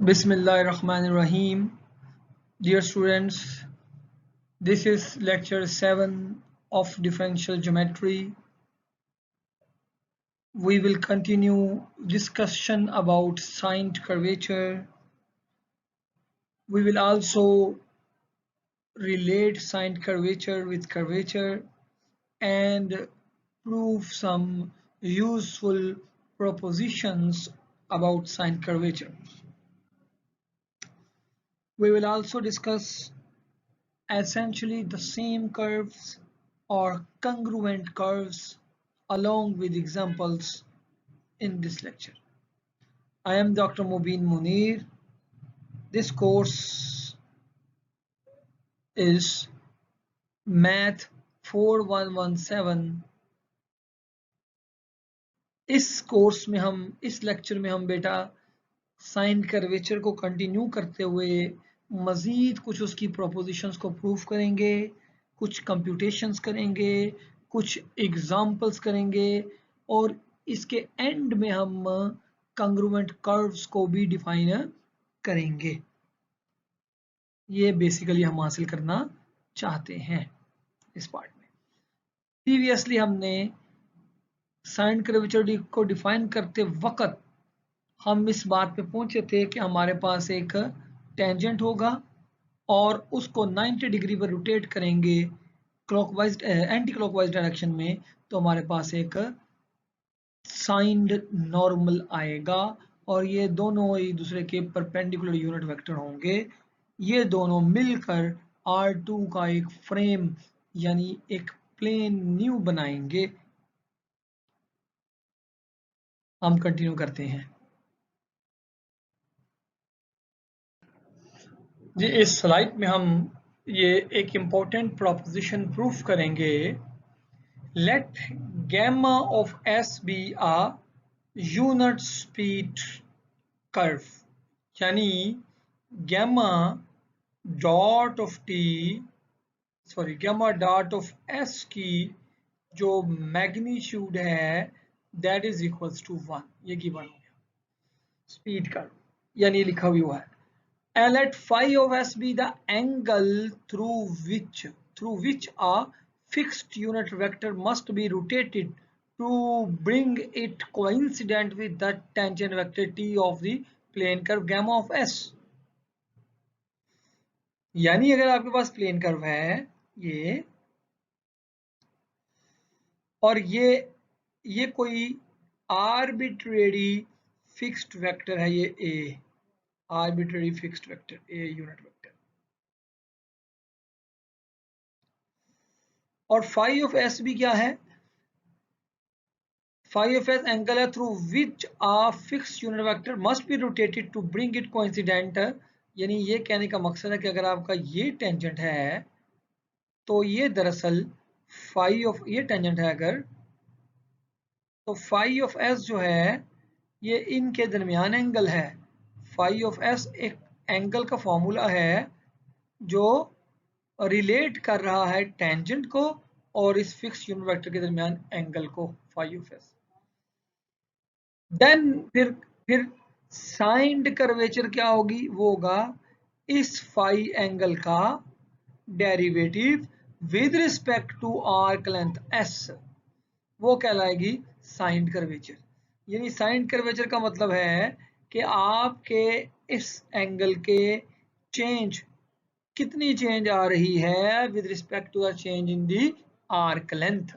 Bismillahirrahmanirrahim. Dear students, this is lecture 7 of differential geometry. We will continue discussion about signed curvature. We will also relate signed curvature with curvature and prove some useful propositions about signed curvature. We will also discuss essentially the same curves or congruent curves along with examples in this lecture. I am Dr. Mubin Munir. This course is Math 4117. इस course में हम इस lecture में हम बेटा sign curvature को continue करते हुए मजीद कुछ उसकी प्रोपोजिशंस को प्रूव करेंगे, कुछ कंप्यूटेशंस करेंगे, कुछ एग्जाम्पल्स करेंगे और इसके एंड में हम कंग्रुएंट कर्व्स को भी डिफाइन करेंगे। ये बेसिकली हम हासिल करना चाहते हैं इस पार्ट में। प्रीवियसली हमने साइन कर्वेचर को डिफाइन करते वक्त हम इस बात पे पहुंचे थे कि हमारे पास एक टेंजेंट होगा और उसको 90 डिग्री पर रोटेट करेंगे क्लॉकवाइज एंटी क्लॉकवाइज डायरेक्शन में, तो हमारे पास एक साइंड नॉर्मल आएगा और ये दोनों एक दूसरे के परपेंडिकुलर यूनिट वेक्टर होंगे। ये दोनों मिलकर R2 का एक फ्रेम यानी एक प्लेन न्यू बनाएंगे। हम कंटिन्यू करते हैं जी। इस स्लाइड में हम ये एक इम्पोर्टेंट प्रोपोजिशन प्रूफ करेंगे। Let gamma of S be a unit speed curve, यानी gamma dot of gamma dot of S की जो मैग्नीट्यूड है दैट इज इक्वल्स टू 1। ये गिवन हो गया स्पीड कर्व, यानी लिखा हुआ है and let phi of s be the angle through which a fixed unit vector must be rotated to bring it coincident with the tangent vector t of the plane curve gamma of s। यानी अगर आपके पास plane curve है ये और ये कोई arbitrary fixed vector है, ये a arbitrary fixed vector a unit vector, और फाई ऑफ एस भी क्या है, फाई ऑफ एस एंगल है through which a fixed unit vector must be rotated to bring it coincident. यानी ये कहने का मकसद है कि अगर आपका ये टेंजेंट है तो ये दरअसल फाई ऑफ ये टेंजेंट है अगर, तो फाई ऑफ एस जो है ये इनके दरमियान एंगल है। फाई ऑफ एस एक एंगल का फॉर्मूला है जो रिलेट कर रहा है टेंजेंट को और इस फिक्स यूनिट वेक्टर के दरमियान एंगल को, फाई ऑफ एस। देन फिर साइंड कर्वेचर क्या होगी, वो होगा इस फाई एंगल का derivative with respect to arc length s, वो कहलाएगी साइंड कर्वेचर। यानी साइंड कर्वेचर का मतलब है कि आपके इस एंगल के चेंज कितनी चेंज आ रही है with respect to the change in the arc length.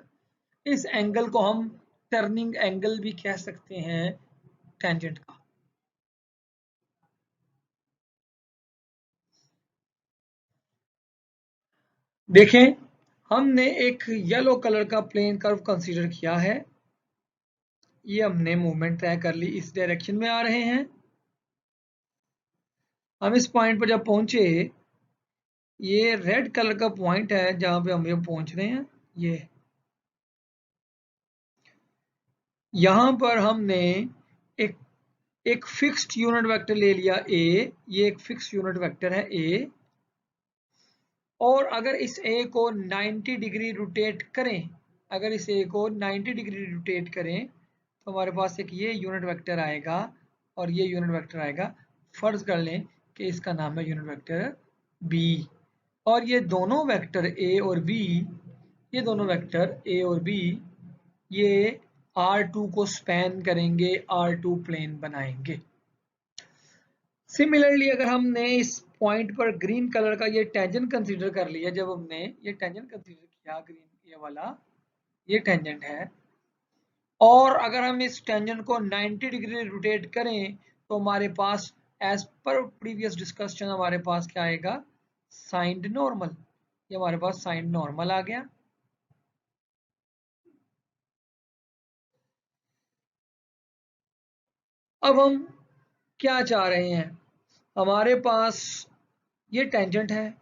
इस एंगल को हम टर्निंग एंगल भी कह सकते हैं टेंजेंट का। देखें, हमने एक येलो कलर का प्लेन कर्व कंसीडर किया है। ये हमने मूवमेंट तय कर ली, इस डायरेक्शन में आ रहे हैं। हम इस पॉइंट पर जब पहुंचे, ये रेड कलर का पॉइंट है जहां पे हम ये पहुंच रहे हैं। ये यहां पर हमने एक फिक्स्ड यूनिट वेक्टर ले लिया a, ये एक फिक्स्ड यूनिट वेक्टर है a, और अगर इस a को 90 डिग्री रोटेट करें, अगर इस a को 90 डिग्री रोटेट करें तो हमारे पास एक ये यूनिट वेक्टर आएगा और ये यूनिट वेक्टर आएगा फर्ज कर लें कि इसका नाम है यूनिट वेक्टर बी, और ये दोनों वेक्टर ए और बी, ये दोनों वेक्टर ए और बी ये R2 को स्पैन करेंगे, R2 प्लेन बनाएंगे। सिमिलरली अगर हमने इस पॉइंट पर ग्रीन कलर का ये टेंजेंट कंसीडर कर लिया, जब हमने ये टेंजेंट कंसीडर किया, ग्रीन ये वाला ये टेंजेंट है, और अगर हम इस टेंजेंट को 90 डिग्री रोटेट करें तो हमारे पास एज पर प्रीवियस डिस्कशन हमारे पास क्या आएगा, साइंड नॉर्मल। ये हमारे पास साइंड नॉर्मल आ गया। अब हम क्या चाह रहे हैं, हमारे पास ये टेंजेंट है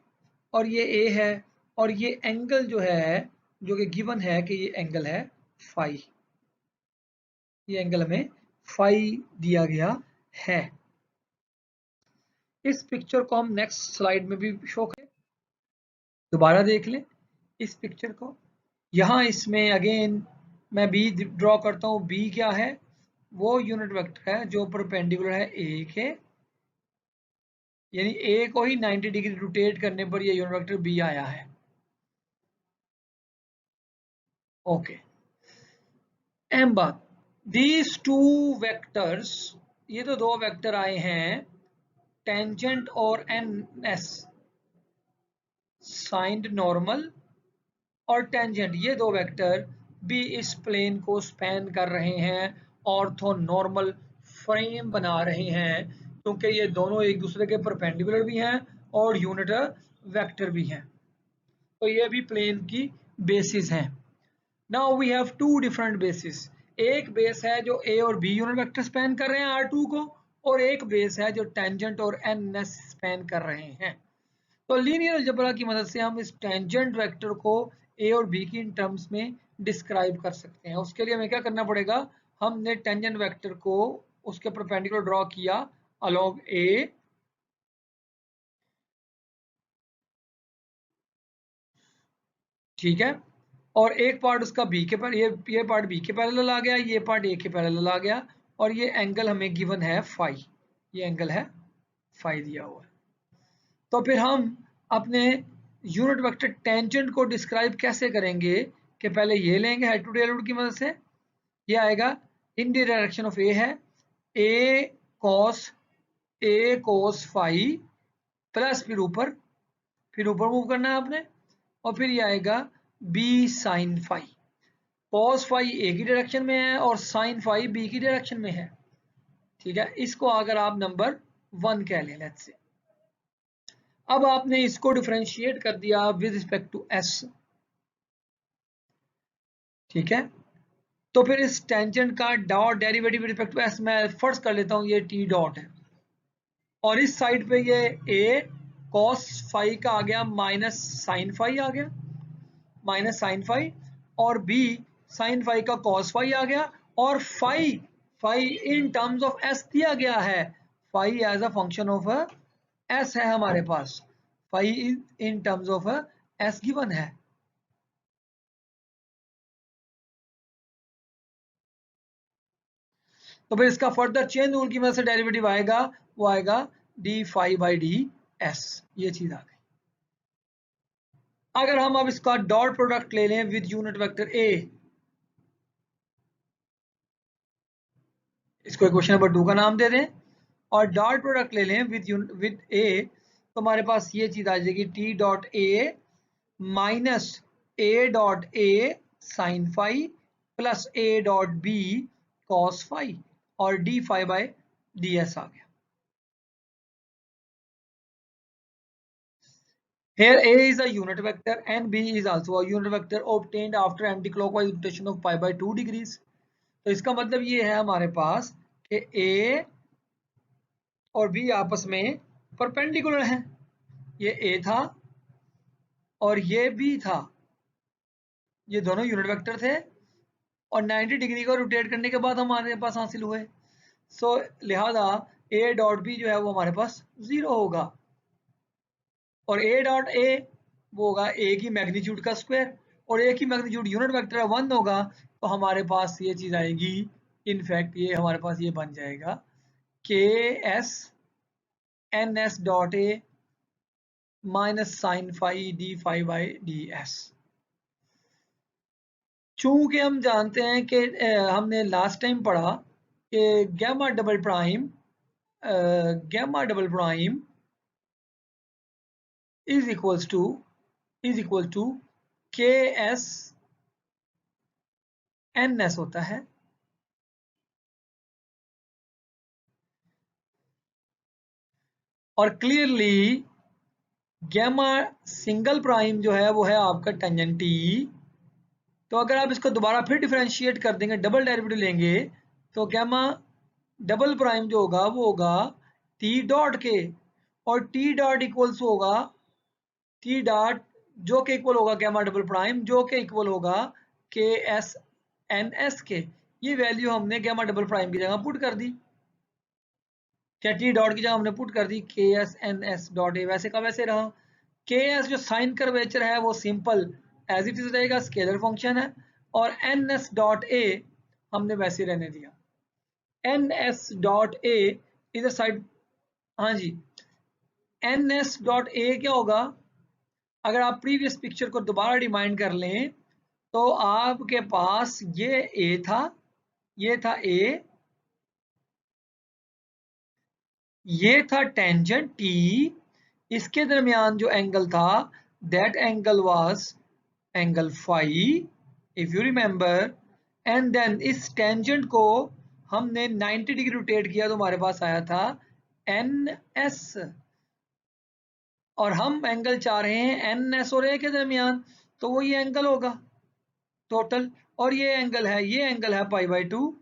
और ये ए है, और ये एंगल जो है, जो कि गिवन है कि ये एंगल है फाई, ये एंगल हमें फाई दिया गया है। इस पिक्चर को हम नेक्स्ट स्लाइड में भी शो करें, दोबारा देख लें इस पिक्चर को। यहाँ इसमें अगेन मैं बी ड्रॉ करता हूँ। बी क्या है, वो यूनिट वेक्टर है जो परपेंडिकुलर है ए के, यानी ए को ही 90 डिग्री रोटेट करने पर ये यूनिट वेक्टर बी आया है। ओके, एम बात, दीज टू वेक्टर्स, ये तो दो वेक्टर आए हैं, टेंजेंट और एन एस, साइंड नॉर्मल और टेंजेंट, ये दो वेक्टर भी इस प्लेन को स्पैन कर रहे हैं, ऑर्थो नॉर्मल फ्रेम बना रहे हैं, क्योंकि ये दोनों एक दूसरे के परपेंडिकुलर भी हैं और यूनिट वेक्टर भी हैं, तो ये भी प्लेन की बेसिस हैं। Now we have two different basis, एक बेस है जो ए और बी यूनिट वेक्टर स्पैन कर रहे हैं R2 को, और एक बेस है जो टेंजेंट और एन एस स्पैन कर रहे हैं। तो लीनियर अलजेब्रा की मदद से हम इस टेंजेंट वेक्टर को ए और बी की टर्म्स में डिस्क्राइब कर सकते हैं। उसके लिए हमें क्या करना पड़ेगा, हमने टेंजेंट वेक्टर को उसके परपेंडिकुलर ड्रॉ किया अलोंग ए, ठीक है, और एक पार्ट उसका बी के पर, ये पार्ट बी के पैरेलल आ गया, ये पार्ट ए के पैरेलल आ गया, और ये एंगल हमें गिवन है फाई, ये एंगल है फाई दिया हुआ है। तो फिर हम अपने यूनिट वेक्टर टेंजेंट को डिस्क्राइब कैसे करेंगे, कि पहले ये लेंगे हेड टू टेल रूट की मदद से, ये आएगा इन द डायरेक्शन ऑफ ए है ए कॉस फाई प्लस फिर ऊपर मूव करना है आपने, और फिर ये आएगा B sine phi. Cos phi A की डायरेक्शन में है और साइन फाई बी की डायरेक्शन में है, ठीक है। इसको अगर आप नंबर 1 कह लें लेट्स से, अब आपने इसको डिफरेंशिएट कर दिया विद रिस्पेक्ट टू एस, ठीक है। तो फिर इस टेंजेंट का dot derivative with respect to s मैं फर्स्ट कर लेता हूं, ये टी डॉट है, और इस साइड पे ये ए कॉस फाई का आ गया माइनस साइन फाई आ गया, माइनस साइन फाई, और बी साइन फाई का कॉस फाई आ गया, और phi in terms of S दिया गया है, phi as a function of S है हमारे पास, phi in terms of S given है। तो फिर इसका फर्दर चेन रूल की मदद से डेरिवेटिव आएगा, वो आएगा d phi by D s, ये चीज आ गई। अगर हम अब इसका डॉट प्रोडक्ट ले लें विद यूनिट वेक्टर ए, इसको क्वेश्चन नंबर 2 का नाम दे दें, और डॉट प्रोडक्ट ले लें विद ए, तो हमारे पास ये चीज आ जाएगी T dot A minus A dot A sine phi plus A dot B cos phi, और D phi by D S आ गया। Here A is a unit vector and B is also a unit vector obtained after anticlockwise rotation of pi by 2 degrees. तो इसका मतलब ये है हमारे पास कि A और B आपस में परपेंडिकुलर हैं, ये A था और ये B था, ये दोनों यूनिट वेक्टर थे, और 90 डिग्री को रोटेट करने के बाद हमारे पास हासिल हुए, सो लिहाजा A डॉट B जो है वो हमारे पास 0 होगा, और A डॉट A वो होगा A की मैग्नीट्यूड का स्क्वायर, और A की मैग्नीट्यूड यूनिट वेक्टर 1 होगा, तो हमारे पास ये चीज आएगी, इनफैक्ट ये हमारे पास ये बन जाएगा k s n s dot A minus sine phi d phi by D s. चूंकि हम जानते हैं कि हमने लास्ट टाइम पढ़ा कि gamma double prime is equal to k s n s होता है, और क्लियरली गैमा सिंगल प्राइम जो है वो है आपका टेंजेंट टी। तो अगर आप इसको दोबारा फिर डिफरेंशिएट कर देंगे, डबल डेरिवेटिव लेंगे, तो गैमा डबल प्राइम जो होगा वो होगा टी डॉट के, और टी डॉट इक्वल्स होगा टी डॉट जो के इक्वल होगा गैमा डबल प्राइम जो के इक्वल होगा के एस एन एस के। ये वैल्यू हमने गैमा डबल प्राइम की जगह पुट कर दी, क्या टी डॉट की जगह हमने पुट कर दी k s n s dot a, वैसे का वैसे रहा। के एस जो साइन कर्वेचर है वो सिंपल एज इट इज रहेगा, स्केलर फंक्शन है, और एन एस डॉट ए हमने वैसे रहने दिया। एन एस डॉट ए इधर साइड, हाँ जी, एन एस डॉट ए क्या होगा, अगर आप प्रीवियस पिक्चर को दोबारा रिमाइंड कर लें तो आपके पास ये ए था, ये था ए, ये था टेंजेंट टी, इसके दरमियान जो एंगल था that angle was angle phi if you remember, and then इस टेंजेंट को हमने 90 डिग्री रोटेट किया तो हमारे पास आया था एन एस, और हम एंगल चाह रहे हैं एन एस और ए के दरमियान, तो वो ये एंगल होगा टोटल, और ये एंगल है पाई बाई टू,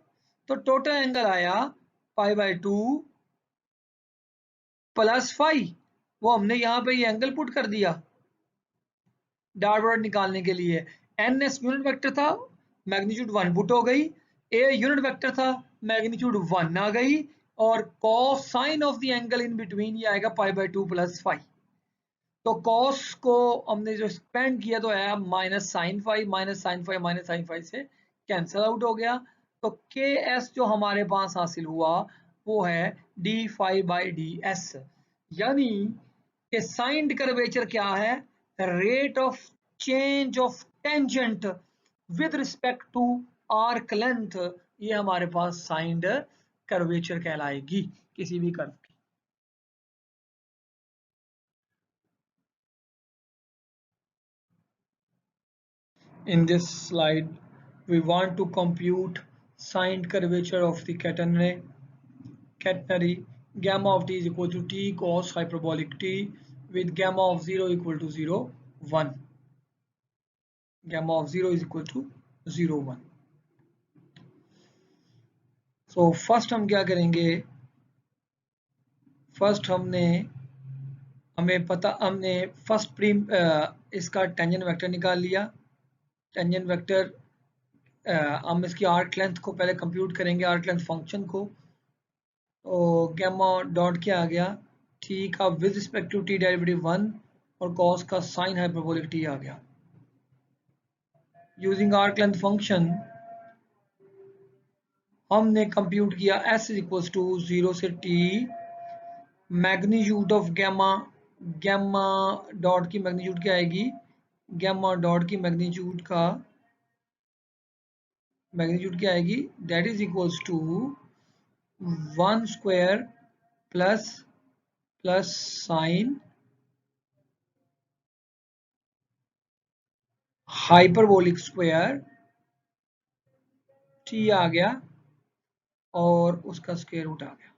तो टोटल एंगल आया pi by two plus phi. वो हमने यहाँ पे ये एंगल पुट कर दिया डॉट प्रोडक्ट निकालने के लिए। एन एस यूनिट वेक्टर था, मैग्नीट्यूड 1 पुट हो गई, ए यूनिट वेक्टर था, मैग्नीट्यूड 1 आ गई, और cos sine of the angle in between ये आएगा pi by two plus phi. तो कॉस को हमने जो स्पेंड किया तो है minus sine phi, minus sine phi minus sine phi से कैंसिल आउट हो गया। तो के एस जो हमारे पास हासिल हुआ वो है D phi by D s, यानी कि साइंड कर्वेचर क्या है, rate of change of tangent with respect to arc length, ये हमारे पास साइंड कर्वेचर कहलाएगी किसी भी कर्व की। In this slide we want to compute signed curvature of the catenary. Gamma of t is equal to t cos hyperbolic t with gamma of 0 equal to 0 1, gamma of 0 is equal to 0 1. So first हम क्या करेंगे, first हमने first prim इसका tangent vector निकाल लिया। Tangent vector हम इसकी arc length को पहले कंप्यूट करेंगे, आर्क लेंथ फंक्शन को। तो गैमा डॉट क्या आ गया, टी का with respect to T derivative 1 और कॉस का साइन हाइपरबोलिक टी आ गया। यूजिंग आर्क लेंथ फंक्शन हमने कंप्यूट किया एस इज इक्वल टू 0 से T magnitude of gamma, gamma dot की मैग्नीट्यूड क्या आएगी, गैमा डॉट की मैग्नीट्यूड क्या आएगी, that is equals to 1 square plus sine hyperbolic square T आ गया और उसका स्क्वायर रूट आ गया।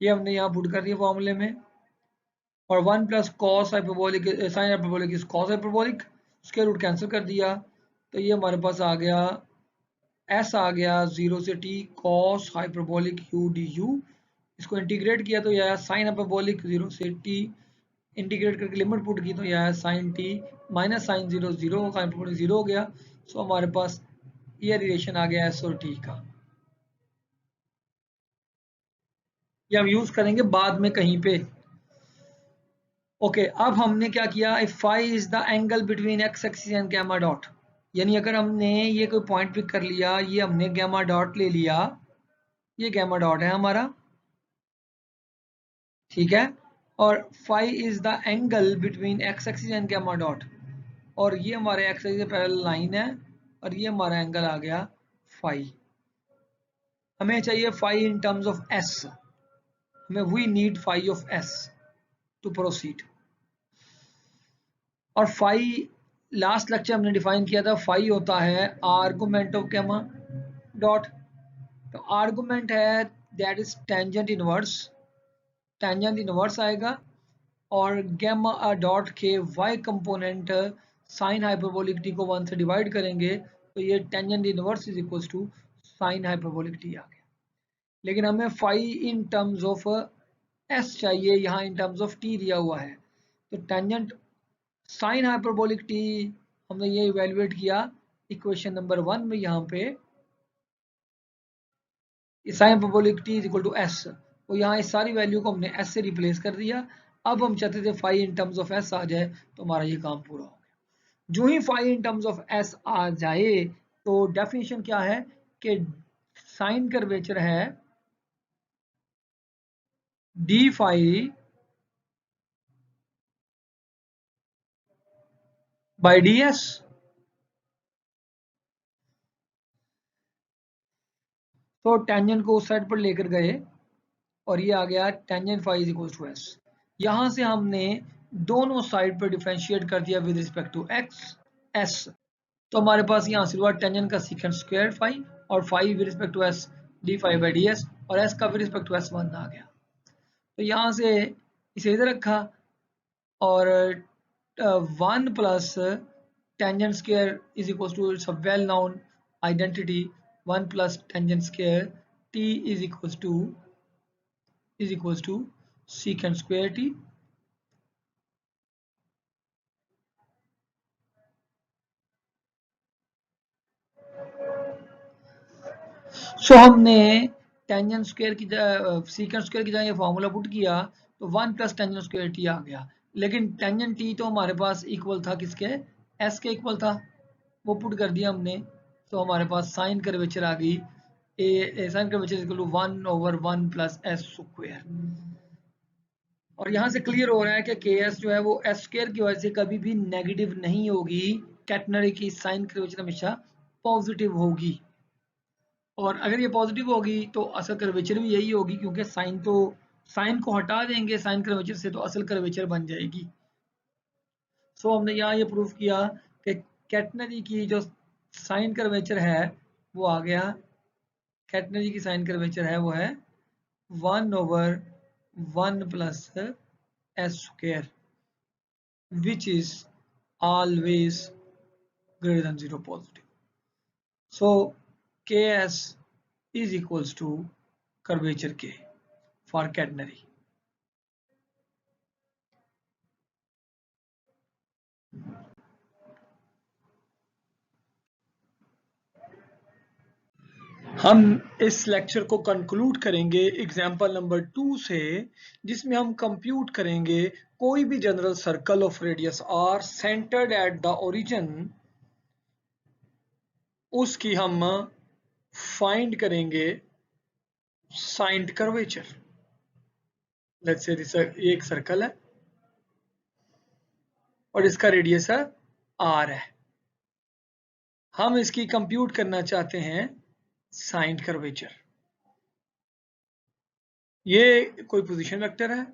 ये हमने यहाँ पुट कर दिया फॉर्मूले में, और 1 plus cos hyperbolic sine hyperbolic is cos hyperbolic, square root cancel कर दिया, तो ये हमारे पास आ गया एस आ गया 0 से t cos hyperbolic u d u. इसको इंटीग्रेट किया तो यह साइन हाइपरबोलिक 0 से टी, इंटीग्रेट करके लिमिट पुट की तो यह sine t minus sine 0 0 hyperbolic 0 हो गया। सो हमारे पास ये रिलेशन आ गया एस और टी का, ये हम यूज करेंगे बाद में कहीं पे। ओके, अब हमने क्या किया, if phi is the angle between x axis and gamma dot, यानी अगर हमने ये कोई पॉइंट पिक कर लिया, ये हमने गैमा डॉट ले लिया, ये गैमा डॉट है हमारा, ठीक है। और phi is the angle between x axis and gamma dot, और ये हमारे एक्स एक्सिस से पैरेलल लाइन है और ये हमारा एंगल आ गया फाई। हमें चाहिए phi in terms of S, हमें we need phi of S to proceed. और फाई लास्ट लेक्चर हमने डिफाइन किया था, फाई होता है आर्गुमेंट ऑफ गामा डॉट। तो आर्गुमेंट है that is tangent inverse, tangent inverse आएगा, और गामा डॉट के Y component sine hyperbolic T को 1 से डिवाइड करेंगे तो ये tangent inverse is equal to sine hyperbolic T आ गया। लेकिन हमें phi in terms of s चाहिए, यहाँ इन टर्म्स ऑफ टी दिया हुआ है। तो टेंजेंट साइन हाइपरबोलिक टी हमने ये इवेल्युएट किया इक्वेशन नंबर 1 में, यहाँ पे sine hyperbolic t is equal to s, तो यहाँ इस सारी वैल्यू को हमने एस से रिप्लेस कर दिया। अब हम चाहते थे phi in terms of S आ जाए, तो हमारा ये काम पूरा हो गया। जो ही phi in terms of S आ जाए तो डेफिनेशन क्या है कि साइन कर्वेचर है D phi by D S. तो टेंजेंट को उस साइड पर लेकर गए और ये आ गया tangent phi is equal to s. यहां से हमने दोनों साइड पर डिफरेंशिएट कर दिया with respect to x s. तो हमारे पास यहाँ से हुआ टेंजेंट का सीकेंट स्क्वायर फाई, और phi with respect to s d phi by D s, और एस का विद रिस्पेक्ट टू एस 1 आ गया। तो यहाँ से इसे इधर रखा, और 1 plus tangent square is equal to, it's a well known identity, 1 plus tangent square t is equal to secant square t। So हमने टेंजेंट स्क्वायर की सीकेंट स्क्वायर की जगह ये फॉर्मूला पुट किया तो 1 प्लस टेंजेंट स्क्वायर टी आ गया। लेकिन टेंजेंट टी तो हमारे पास इक्वल था किसके, एस के इक्वल था, वो पुट कर दिया हमने। तो हमारे पास साइन कर्वेचर आ गई, a sign curvature equal to 1 over 1 plus S square. और यहाँ से क्लियर हो रहा है कि के एस जो है वो एस स्क्वायर की वजह से कभी भी नेगेटिव नहीं होगी, कैटनरी की साइन कर्वेचर हमेशा पॉजिटिव होगी। और अगर ये पॉजिटिव होगी तो असल कर्वेचर भी यही होगी, क्योंकि साइन को हटा देंगे साइन कर्वेचर से तो असल कर्वेचर बन जाएगी। सो हमने यहाँ ये प्रूफ किया कि कैटनरी की जो साइन कर्वेचर है वो आ गया, कैटनरी की साइन कर्वेचर है वो है 1 over 1 plus S square which is always greater than 0 positive. So K S is equals to curvature K for catenary। हम इस लेक्चर को कंक्लूड करेंगे एग्जांपल नंबर 2 से, जिसमें हम कंप्यूट करेंगे कोई भी general circle of radius r centred at the origin, उसकी हम फाइंड करेंगे साइंड कर्वेचर। लेट्स से ये एक सर्कल है और इसका रेडियस है r है। हम इसकी कंप्यूट करना चाहते हैं साइंड कर्वेचर। ये कोई पोजीशन वेक्टर है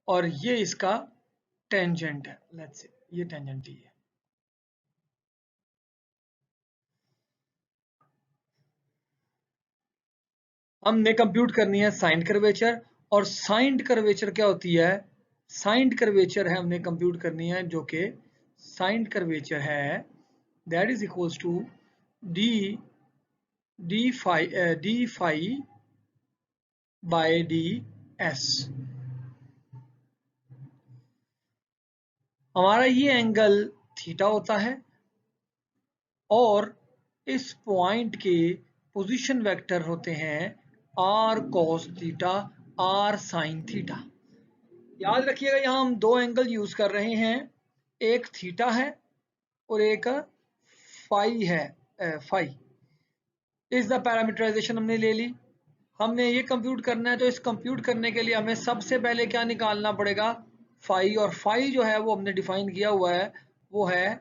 और ये इसका टेंजेंट है, लेट्स से ये टेंजेंट ही है। हमने कंप्यूट करनी है साइंड कर्वेचर, और साइंड कर्वेचर क्या होती है, साइंड कर्वेचर है हमने कंप्यूट करनी है, जो कि साइंड कर्वेचर है that is equals to d phi by D s. हमारा ये एंगल थीटा होता है और इस पॉइंट के पोजीशन वेक्टर होते हैं r cos theta r sine theta. याद रखिएगा यहाँ हम दो एंगल यूज कर रहे हैं, एक थीटा है और एक फाई है। फाई इज द पैरामीटराइजेशन हमने ले ली। हमने ये कंप्यूट करना है, तो इस कंप्यूट करने के लिए हमें सबसे पहले क्या निकालना पड़ेगा, फाई। और फाई जो है वो हमने डिफाइन किया हुआ है, वो है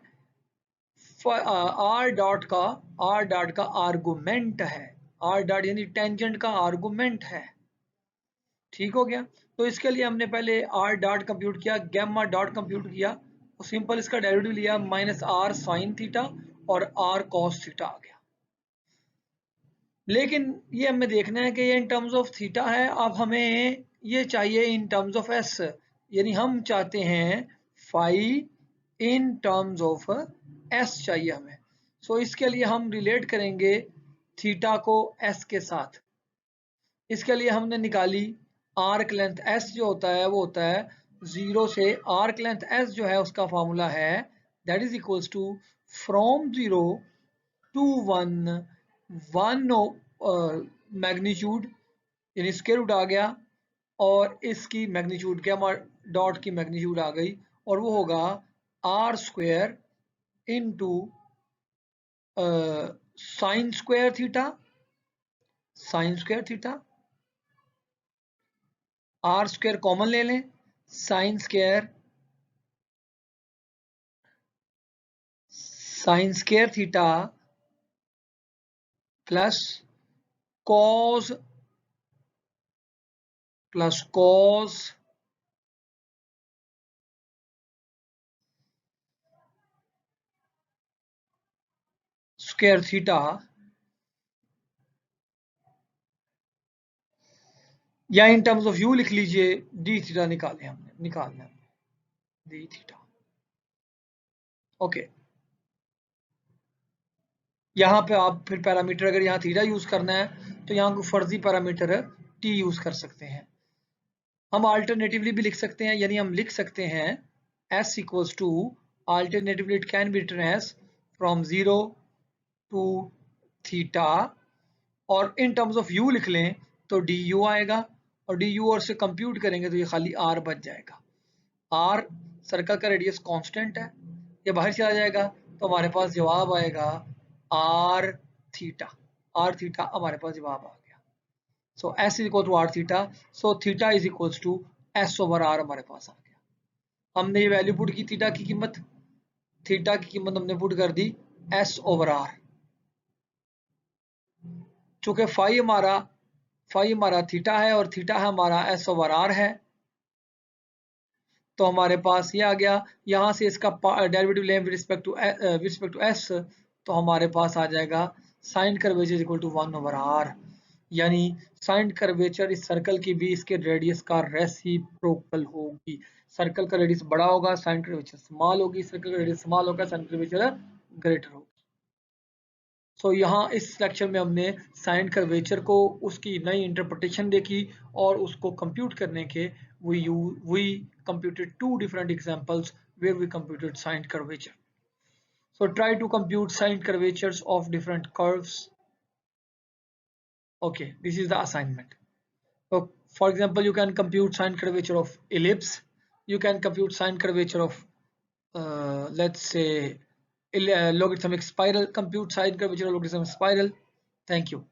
आर डॉट का आर्गुमेंट है। आर डॉट यानी टेंजेंट का आर्गुमेंट है। ठीक हो गया। तो इसके लिए हमने पहले आर डॉट कंप्यूट किया, गैमा डॉट कंप्यूट किया, और सिंपल इसका डेरिवेटिव लिया माइनस आर साइन थीटा और आर कॉस थीटा आ गया। लेकिन ये हमें देखना है कि ये इन टर्म्स ऑफ थीटा है, अब हमें ये चाहिए इन टर्म्स ऑफ एस, यानी हम चाहते हैं phi in terms of s चाहिए हमें। सो इसके लिए हम रिलेट करेंगे थीटा को एस के साथ। इसके लिए हमने निकाली आर्क लेंथ एस, जो होता है वो होता है 0 से आर्क लेंथ एस जो है उसका फॉर्मूला है that is equals to from 0 to 1 magnitude यानी स्क्वायर रूट आ गया, और इसकी मैग्नीट्यूड गैमा डॉट की मैग्नीट्यूड आ गई, और वो होगा r square into sine square theta, sine square theta, r square common ले लें, sine square theta plus cos square theta, या इन टर्म्स ऑफ यू लिख लीजिए डी थीटा निकालना है डी थीटा। ओके, यहाँ पे आप फिर पैरामीटर अगर यहाँ थीटा यूज करना है तो यहाँ को फर्जी पैरामीटर टी यूज कर सकते हैं। हम अल्टरनेटिवली भी लिख सकते हैं, यानी हम लिख सकते हैं s equals to, alternatively it can be written as from 0 to theta, और इन टर्म्स ऑफ u लिख लें तो डी यू आएगा, और डी यू और से कंप्यूट करेंगे तो ये खाली r बच जाएगा। r सर्कल का रेडियस कांस्टेंट है, ये बाहर चला जाएगा तो हमारे पास जवाब आएगा r थीटा। r थीटा हमारे पास जवाब आ गया। So s is equal to r theta, so theta is equals to s over r हमारे पास आ गया। हमने ये वैल्यू पुट की थीटा की कीमत हमने पुट कर दी s ओवर r। चूंकि फाई हमारा थीटा है और थीटा है हमारा s ओवर r है, तो हमारे पास ये आ गया। यहाँ से इसका डेरिवेटिव लें विद रिस्पेक्ट टू s, तो हमारे पास आ जाएगा sign curvature equal to 1 over r, यानी साइन कर्वेचर इस सर्कल की भी इसके रेडियस का रेसिप्रोकल होगी। सर्कल का रेडियस बड़ा होगा, साइन कर्वेचर स्मॉल होगी, सर्कल का रेडियस स्मॉल होगा, साइन कर्वेचर ग्रेटर होगी। सो यहाँ इस लेक्चर में हमने साइन कर्वेचर को उसकी नई इंटरप्रिटेशन देखी, और उसको कंप्यूट करने के we computed 2 different examples where we computed sine curvature. So try to compute sine curvatures of different curves. Okay, this is the assignment. So for example, you can compute sine curvature of ellipse. You can compute sine curvature of let's say logarithmic spiral. Compute sine curvature of logarithmic spiral. Thank you.